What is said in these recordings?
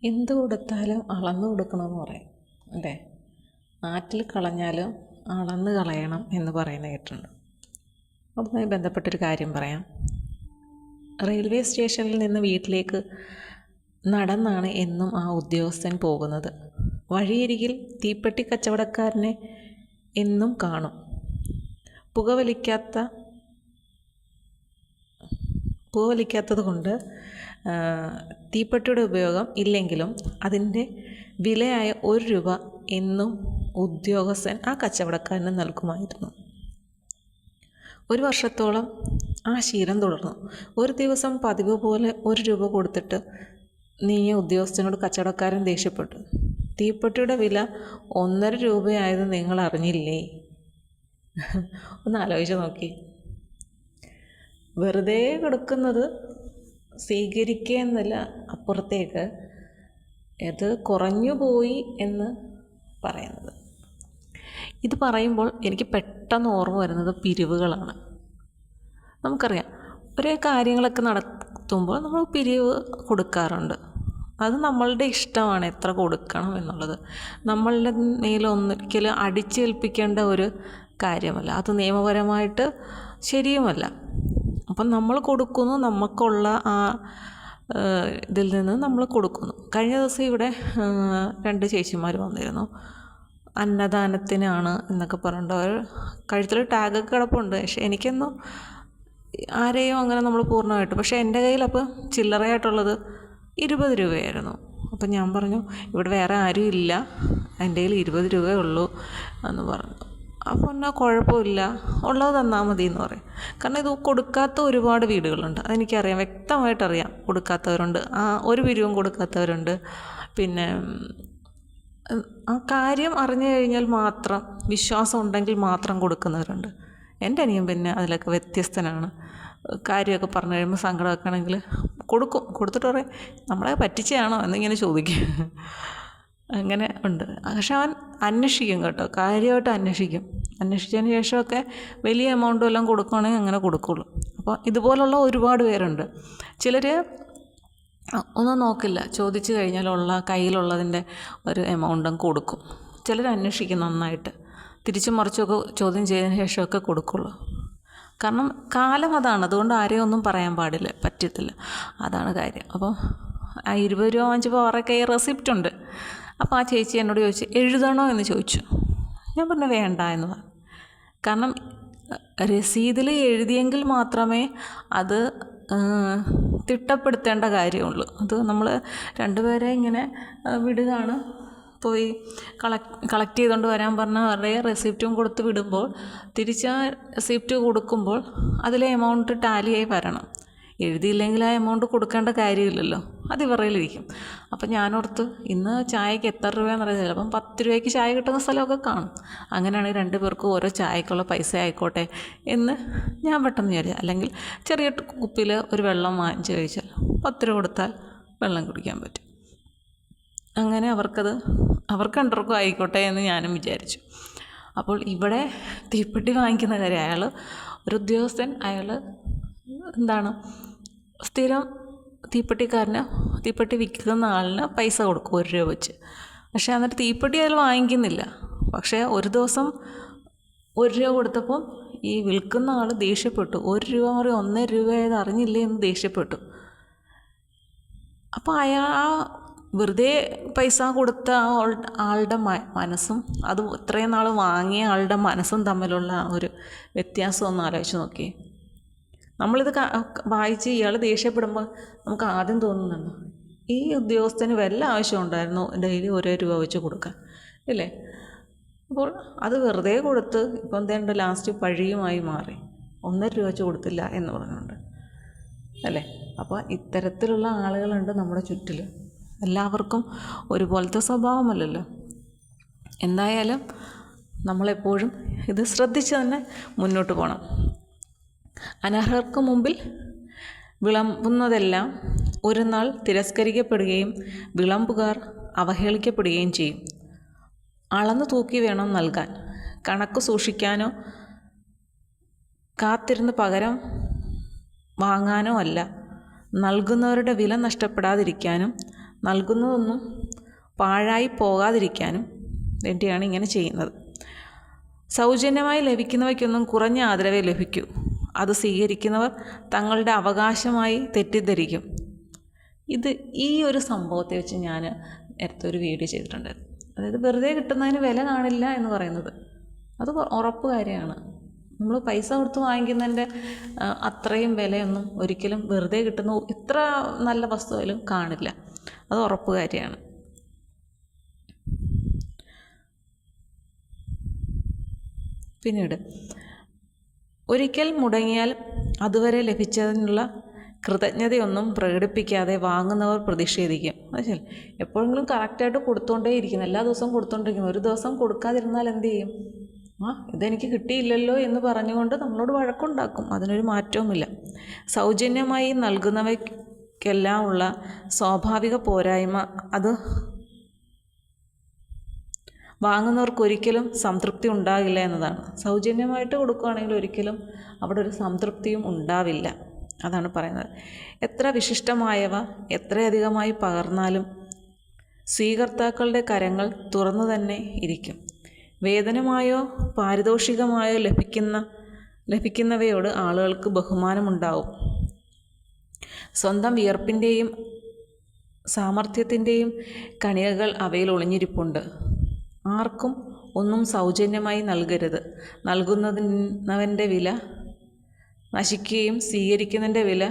എന്ത് കൊടുത്താലും അളന്നു കൊടുക്കണമെന്ന് പറയും അല്ലേ? ആറ്റിൽ കളഞ്ഞാലും അളന്ന് കളയണം എന്ന് പറയുന്നത് കേട്ടിട്ടുണ്ട്. അതുമായി ബന്ധപ്പെട്ടൊരു കാര്യം പറയാം. റെയിൽവേ സ്റ്റേഷനിൽ നിന്ന് വീട്ടിലേക്ക് നടന്നാണ് എന്നും ആ ഉദ്യോഗസ്ഥൻ പോകുന്നത്. വഴിയരികിൽ തീപ്പെട്ടി കച്ചവടക്കാരനെ എന്നും കാണും. പുകവലിക്കാത്തത് കൊണ്ട് തീപ്പെട്ടിയുടെ ഉപയോഗം ഇല്ലെങ്കിലും അതിൻ്റെ വിലയായ 1 രൂപ എന്നും ഉദ്യോഗസ്ഥൻ ആ കച്ചവടക്കാരന് നൽകുമായിരുന്നു. 1 വർഷത്തോളം ആ ശീലം തുടർന്നു. ഒരു ദിവസം പതിവ് പോലെ 1 രൂപ കൊടുത്തിട്ട് നീങ്ങിയ ഉദ്യോഗസ്ഥനോട് കച്ചവടക്കാരൻ ദേഷ്യപ്പെട്ടു. തീപ്പെട്ടിയുടെ വില 1.5 രൂപയായത് നിങ്ങൾ അറിഞ്ഞില്ലേ? ഒന്ന് ആലോചിച്ച് നോക്കി. വെറുതെ കൊടുക്കുന്നത് സ്വീകരിക്കുക എന്നല്ല, അപ്പുറത്തേക്ക് ഇത് കുറഞ്ഞു പോയി എന്ന് പറയുന്നത്. ഇത് പറയുമ്പോൾ എനിക്ക് പെട്ടെന്ന് ഓർമ്മ വരുന്നത് പിരിവുകളാണ്. നമുക്കറിയാം, ഒരേ കാര്യങ്ങളൊക്കെ നടത്തുമ്പോൾ നമ്മൾ പിരിവ് കൊടുക്കാറുണ്ട്. അത് നമ്മളുടെ ഇഷ്ടമാണ് എത്ര കൊടുക്കണം എന്നുള്ളത്. നമ്മളുടെ മേലൊരിക്കലും അടിച്ചേൽപ്പിക്കേണ്ട ഒരു കാര്യമല്ല, അത് നിയമപരമായിട്ട് ശരിയുമല്ല. അപ്പം നമ്മൾ കൊടുക്കുന്നു, നമുക്കുള്ള ആ ഇതിൽ നിന്ന് നമ്മൾ കൊടുക്കുന്നു. കഴിഞ്ഞ ദിവസം ഇവിടെ 2 ചേച്ചിമാർ വന്നിരുന്നു. അന്നദാനത്തിനാണ് എന്നൊക്കെ പറഞ്ഞിട്ട് അവർ കഴുത്തിൽ ടാഗൊക്കെ കിടപ്പുണ്ട്. പക്ഷെ എനിക്കൊന്നും ആരെയും അങ്ങനെ നമ്മൾ പൂർണ്ണമായിട്ട്, പക്ഷേ എൻ്റെ കയ്യിലപ്പോൾ ചില്ലറയായിട്ടുള്ളത് 20 രൂപയായിരുന്നു. അപ്പം ഞാൻ പറഞ്ഞു, ഇവിടെ വേറെ ആരും ഇല്ല, എൻ്റെ കയ്യിൽ 20 രൂപയേ ഉള്ളൂ എന്ന് പറഞ്ഞു. അപ്പോൾ എന്നാൽ കുഴപ്പമില്ല, ഉള്ളത് തന്നാൽ മതി എന്ന് പറയും. കാരണം ഇത് കൊടുക്കാത്ത ഒരുപാട് വീടുകളുണ്ട്, അതെനിക്കറിയാം, വ്യക്തമായിട്ടറിയാം. കൊടുക്കാത്തവരുണ്ട്, 1 പിരിവും കൊടുക്കാത്തവരുണ്ട്. പിന്നെ ആ കാര്യം അറിഞ്ഞു കഴിഞ്ഞാൽ മാത്രം, വിശ്വാസം ഉണ്ടെങ്കിൽ മാത്രം കൊടുക്കുന്നവരുണ്ട്. എൻ്റെ അനിയൻ പിന്നെ അതിലൊക്കെ വ്യത്യസ്തനാണ്. കാര്യമൊക്കെ പറഞ്ഞു കഴിയുമ്പോൾ സങ്കടമൊക്കെ ആണെങ്കിൽ കൊടുത്തിട്ട് പറയും, നമ്മളെ പറ്റിച്ചയാണോ എന്നിങ്ങനെ ചോദിക്കും. അങ്ങനെ ഉണ്ട്. പക്ഷെ അവൻ അന്വേഷിക്കും കേട്ടോ, കാര്യമായിട്ട് അന്വേഷിച്ചതിന് ശേഷമൊക്കെ വലിയ എമൗണ്ടും എല്ലാം കൊടുക്കുകയാണെങ്കിൽ അങ്ങനെ കൊടുക്കുള്ളൂ. അപ്പോൾ ഇതുപോലുള്ള ഒരുപാട് പേരുണ്ട്. ചിലർ ഒന്നും നോക്കില്ല, ചോദിച്ചു കഴിഞ്ഞാലുള്ള കയ്യിലുള്ളതിൻ്റെ ഒരു എമൗണ്ടും കൊടുക്കും. ചിലർ അന്വേഷിക്കും നന്നായിട്ട്, തിരിച്ചും മറിച്ചൊക്കെ ചോദ്യം ചെയ്തതിന് ശേഷമൊക്കെ കൊടുക്കുള്ളൂ. കാരണം കാലം അതാണ്, അതുകൊണ്ട് ആരെയും ഒന്നും പറയാൻ പറ്റത്തില്ല, അതാണ് കാര്യം. അപ്പോൾ ആ 20 രൂപ വാങ്ങിച്ചപ്പോൾ അവരുടെ കയ്യിൽ റെസിപ്റ്റ് ഉണ്ട്. അപ്പോൾ ആ ചേച്ചി എന്നോട് ചോദിച്ചു, എഴുതണോ എന്ന് ചോദിച്ചു. ഞാൻ പറഞ്ഞു വേണ്ട എന്ന് പറഞ്ഞു. കാരണം രസീതിൽ എഴുതിയെങ്കിൽ മാത്രമേ അത് തിട്ടപ്പെടുത്തേണ്ട കാര്യമുള്ളൂ. അത് നമ്മൾ 2 പേരെ ഇങ്ങനെ വിടുകയാണ്, പോയി കളക്ട് ചെയ്തുകൊണ്ട് വരാൻ പറഞ്ഞാൽ അവരുടെ റെസിപ്റ്റും കൊടുത്ത് വിടുമ്പോൾ തിരിച്ച് ആ റെസിപ്റ്റ് കൊടുക്കുമ്പോൾ അതിലെ എമൗണ്ട് ടാലിയായി വരണം. എഴുതിയില്ലെങ്കിൽ ആ എമൗണ്ട് കൊടുക്കേണ്ട കാര്യമില്ലല്ലോ, അത് ഇവരുടെയിലിരിക്കും. അപ്പം ഞാനോർത്ത് ഇന്ന് ചായക്ക് എത്ര രൂപയെന്നറിയാം, ചിലപ്പം 10 രൂപയ്ക്ക് ചായ കിട്ടുന്ന സ്ഥലമൊക്കെ കാണും. അങ്ങനെയാണെങ്കിൽ 2 പേർക്കും ഓരോ ചായക്കുള്ള പൈസ ആയിക്കോട്ടെ എന്ന് ഞാൻ പെട്ടെന്ന് വിചാരിച്ചു. അല്ലെങ്കിൽ ചെറിയ കുപ്പിയിൽ ഒരു വെള്ളം വാങ്ങിച്ച് കഴിച്ചാൽ 10 രൂപ കൊടുത്താൽ വെള്ളം കുടിക്കാൻ പറ്റും. അങ്ങനെ അവർക്ക് 2 പേർക്കും ആയിക്കോട്ടെ എന്ന് ഞാനും വിചാരിച്ചു. അപ്പോൾ ഇവിടെ തീപ്പെട്ടി വാങ്ങിക്കുന്ന കാര്യം, ഒരു ഉദ്യോഗസ്ഥൻ, അയാൾ സ്ഥിരം തീപ്പെട്ടിക്കാരന്, തീപ്പെട്ടി വിൽക്കുന്ന ആളിന് പൈസ കൊടുക്കും 1 രൂപ വെച്ച്. പക്ഷേ എന്നിട്ട് തീപ്പെട്ടി അയാൾ വാങ്ങിക്കുന്നില്ല. പക്ഷേ ഒരു ദിവസം 1 രൂപ കൊടുത്തപ്പം ഈ വിൽക്കുന്ന ആൾ ദേഷ്യപ്പെട്ടു. 1 രൂപ മാറി 1.5 രൂപയായത് അറിഞ്ഞില്ലേ എന്ന് ദേഷ്യപ്പെട്ടു. അപ്പോൾ അയാൾ വെറുതെ പൈസ കൊടുത്ത ആളുടെ മനസ്സും അത് ഇത്രയും നാൾ വാങ്ങിയ ആളുടെ മനസ്സും തമ്മിലുള്ള ഒരു വ്യത്യാസം ഒന്ന് ആലോചിച്ച് നോക്കി. നമ്മളിത് വായിച്ച് ഇയാൾ ദേഷ്യപ്പെടുമ്പോൾ നമുക്ക് ആദ്യം തോന്നുന്നുണ്ടോ, ഈ ഉദ്യോഗസ്ഥന് വല്ല ആവശ്യം ഉണ്ടായിരുന്നു ഡെയിലി 1 രൂപ വെച്ച് കൊടുക്കാൻ, ഇല്ലേ? അപ്പോൾ അത് വെറുതെ കൊടുത്ത് ഇപ്പം എന്തേണ്ട ലാസ്റ്റ് പഴിയുമായി മാറി, 1.5 രൂപ വെച്ച് കൊടുത്തില്ല എന്ന് പറഞ്ഞുകൊണ്ട്, അല്ലേ? അപ്പോൾ ഇത്തരത്തിലുള്ള ആളുകളുണ്ട് നമ്മുടെ ചുറ്റിൽ. എല്ലാവർക്കും ഒരുപോലത്തെ സ്വഭാവമല്ലല്ലോ. എന്തായാലും നമ്മളെപ്പോഴും ഇത് ശ്രദ്ധിച്ച് തന്നെ മുന്നോട്ട് പോകണം. അനർഹർക്ക് മുമ്പിൽ വിളമ്പുന്നതെല്ലാം ഒരു നാൾ തിരസ്കരിക്കപ്പെടുകയും വിളമ്പുകാർ അവഹേളിക്കപ്പെടുകയും ചെയ്യും. അളന്നു തൂക്കി വേണം നൽകാൻ, കണക്ക് സൂക്ഷിക്കാനോ കാത്തിരുന്ന് പകരം വാങ്ങാനോ അല്ല. നൽകുന്നവരുടെ വില നഷ്ടപ്പെടാതിരിക്കാനും നൽകുന്നതൊന്നും പാഴായി പോകാതിരിക്കാനും വേണ്ടിയാണ് ഇങ്ങനെ ചെയ്യുന്നത്. സൗജന്യമായി ലഭിക്കുന്നവയ്ക്കൊന്നും കുറഞ്ഞ ആദരവേ ലഭിക്കൂ. അത് സ്വീകരിക്കുന്നവർ തങ്ങളുടെ അവകാശമായി തെറ്റിദ്ധരിക്കും. ഈ ഒരു സംഭവത്തെ വെച്ച് ഞാൻ നേരത്തെ ഒരു വീഡിയോ ചെയ്തിട്ടുണ്ടായിരുന്നു. അതായത് വെറുതെ കിട്ടുന്നതിന് വില കാണില്ല എന്ന് പറയുന്നത് അത് ഉറപ്പ് കാര്യമാണ്. നമ്മൾ പൈസ കൊടുത്ത് വാങ്ങിക്കുന്നതിൻ്റെ അത്രയും വിലയൊന്നും ഒരിക്കലും വെറുതെ കിട്ടുന്ന എത്ര നല്ല വസ്തുവിലും കാണില്ല. അത് ഉറപ്പ് കാര്യമാണ്. പിന്നീട് ഒരിക്കൽ മുടങ്ങിയാൽ അതുവരെ ലഭിച്ചതിനുള്ള കൃതജ്ഞതയൊന്നും പ്രകടിപ്പിക്കാതെ വാങ്ങുന്നവർ പ്രതിഷേധിക്കും. അത് എപ്പോഴെങ്കിലും കറക്റ്റായിട്ട് കൊടുത്തുകൊണ്ടേയിരിക്കുന്നു, എല്ലാ ദിവസവും കൊടുത്തുകൊണ്ടിരിക്കുന്നു. ഒരു ദിവസം കൊടുക്കാതിരുന്നാൽ എന്ത് ചെയ്യും? ഇതെനിക്ക് കിട്ടിയില്ലല്ലോ എന്ന് പറഞ്ഞുകൊണ്ട് നമ്മളോട് വഴക്കുണ്ടാക്കും. അതിനൊരു മാറ്റവുമില്ല. സൗജന്യമായി നൽകുന്നവയ്ക്കെല്ലാം ഉള്ള സ്വാഭാവിക പോരായ്മ അത് വാങ്ങുന്നവർക്കൊരിക്കലും സംതൃപ്തി ഉണ്ടാകില്ല എന്നതാണ്. സൗജന്യമായിട്ട് കൊടുക്കുകയാണെങ്കിൽ ഒരിക്കലും അവിടെ ഒരു സംതൃപ്തിയും ഉണ്ടാവില്ല. അതാണ് പറയുന്നത്. എത്ര വിശിഷ്ടമായവ എത്രയധികമായി പകർന്നാലും സ്വീകർത്താക്കളുടെ കരങ്ങൾ തുറന്നു തന്നെ ഇരിക്കും. വേതനമായോ പാരിതോഷികമായോ ലഭിക്കുന്നവയോട് ആളുകൾക്ക് ബഹുമാനമുണ്ടാവും. സ്വന്തം വിയർപ്പിൻ്റെയും സാമർഥ്യത്തിൻ്റെയും കണികകൾ അവയിൽ ഒളിഞ്ഞിരിപ്പുണ്ട്. ആർക്കും ഒന്നും സൗജന്യമായി നൽകരുത്. നൽകുന്നവൻ്റെ വില നശിക്കുകയും സ്വീകരിക്കുന്നതിൻ്റെ വില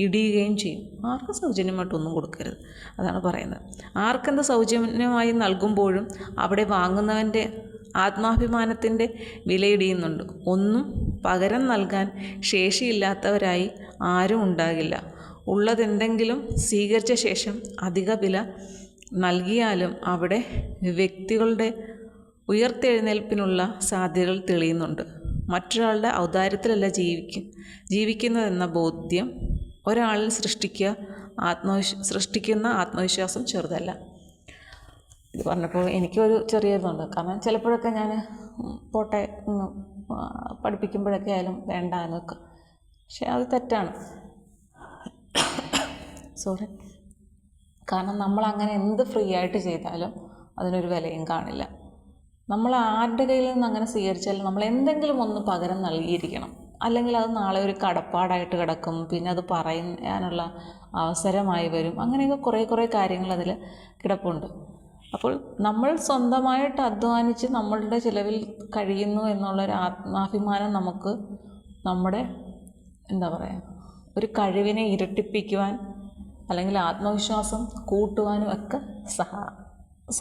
ഇടിയുകയും ചെയ്യും. ആർക്കും സൗജന്യമായിട്ടൊന്നും കൊടുക്കരുത്. അതാണ് പറയുന്നത്. ആർക്കെന്ത് സൗജന്യമായി നൽകുമ്പോഴും അവിടെ വാങ്ങുന്നവൻ്റെ ആത്മാഭിമാനത്തിൻ്റെ വിലയിടിയുന്നുണ്ട്. ഒന്നും പകരം നൽകാൻ ശേഷിയില്ലാത്തവരായി ആരും ഉണ്ടാകില്ല. ഉള്ളതെന്തെങ്കിലും സ്വീകരിച്ച ശേഷം അധിക വില നൽകിയാലും അവിടെ വ്യക്തികളുടെ ഉയർത്തെഴുന്നേൽപ്പിനുള്ള സാധ്യതകൾ തെളിയുന്നുണ്ട്. മറ്റൊരാളുടെ ഔദാര്യത്തിലല്ല ജീവിക്കുന്നതെന്ന ബോധ്യം ഒരാളിൽ സൃഷ്ടിക്കുന്ന ആത്മവിശ്വാസം ചെറുതല്ല. ഇത് പറഞ്ഞപ്പോൾ എനിക്കൊരു ചെറിയതുണ്ട്. കാരണം ചിലപ്പോഴൊക്കെ ഞാൻ പോട്ടെ പഠിപ്പിക്കുമ്പോഴൊക്കെ ആയാലും വേണ്ട എന്ന് വെക്കും. പക്ഷെ അത് തെറ്റാണ്. സോറി. കാരണം നമ്മളങ്ങനെ എന്ത് ഫ്രീ ആയിട്ട് ചെയ്താലും അതിനൊരു വിലയും കാണില്ല. നമ്മൾ ആരുടെ കയ്യിൽ നിന്ന് അങ്ങനെ സ്വീകരിച്ചാലും നമ്മൾ എന്തെങ്കിലും ഒന്ന് പകരം നൽകിയിരിക്കണം. അല്ലെങ്കിൽ അത് നാളെ ഒരു കടപ്പാടായിട്ട് കിടക്കും. പിന്നെ അത് പറയാനുള്ള അവസരമായി വരും. അങ്ങനെയൊക്കെ കുറേ കാര്യങ്ങൾ അതിൽ കിടപ്പുണ്ട്. അപ്പോൾ നമ്മൾ സ്വന്തമായിട്ട് അധ്വാനിച്ച് നമ്മളുടെ ചിലവിൽ കഴിയുന്നു എന്നുള്ളൊരു ആത്മാഭിമാനം നമുക്ക് നമ്മുടെ ഒരു കഴിവിനെ ഇരട്ടിപ്പിക്കുവാൻ അല്ലെങ്കിൽ ആത്മവിശ്വാസം കൂട്ടുവാനും ഒക്കെ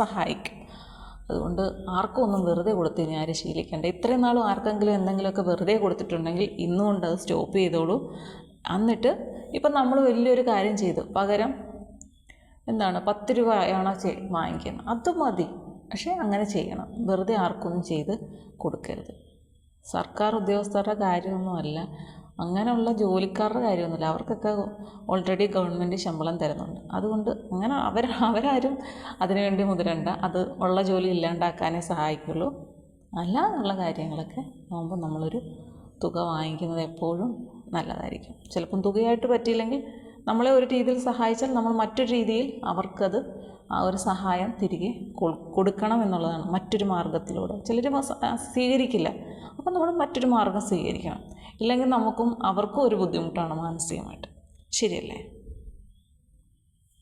സഹായിക്കും. അതുകൊണ്ട് ആർക്കും ഒന്നും വെറുതെ കൊടുത്ത് ഇനി ആരും ശീലിക്കേണ്ട. ഇത്രയും നാളും ആർക്കെങ്കിലും എന്തെങ്കിലുമൊക്കെ വെറുതെ കൊടുത്തിട്ടുണ്ടെങ്കിൽ ഇന്നുകൊണ്ട് അത് സ്റ്റോപ്പ് ചെയ്തോളൂ. എന്നിട്ട് ഇപ്പം നമ്മൾ വലിയൊരു കാര്യം ചെയ്തു, പകരം 10 രൂപയാണോ വാങ്ങിക്കുന്നത്, അത് മതി. പക്ഷേ അങ്ങനെ ചെയ്യണം. വെറുതെ ആർക്കൊന്നും ചെയ്ത് കൊടുക്കരുത്. സർക്കാർ ഉദ്യോഗസ്ഥരുടെ കാര്യമൊന്നുമല്ല, അങ്ങനെയുള്ള ജോലിക്കാരുടെ കാര്യമൊന്നുമില്ല. അവർക്കൊക്കെ ഓൾറെഡി ഗവൺമെൻറ് ശമ്പളം തരുന്നുണ്ട്. അതുകൊണ്ട് അങ്ങനെ അവരാരും അതിനുവേണ്ടി മുതിരണ്ട. അത് ഉള്ള ജോലി ഇല്ലാണ്ടാക്കാനേ സഹായിക്കുള്ളൂ. അല്ലാതുള്ള കാര്യങ്ങളൊക്കെ ആകുമ്പോൾ നമ്മളൊരു തുക വാങ്ങിക്കുന്നത് എപ്പോഴും നല്ലതായിരിക്കും. ചിലപ്പം തുകയായിട്ട് പറ്റിയില്ലെങ്കിൽ നമ്മളെ ഒരു രീതിയിൽ സഹായിച്ചാൽ നമ്മൾ മറ്റൊരു രീതിയിൽ അവർക്കത് ആ ഒരു സഹായം തിരികെ കൊടുക്കണം എന്നുള്ളതാണ്. മറ്റൊരു മാർഗത്തിലൂടെ ചിലർ സ്വീകരിക്കില്ല. അപ്പം നമ്മൾ മറ്റൊരു മാർഗം സ്വീകരിക്കണം. ഇല്ലെങ്കിൽ അവർക്കും ഒരു ബുദ്ധിമുട്ടാണ് മാനസികമായിട്ട്. ശരിയല്ലേ?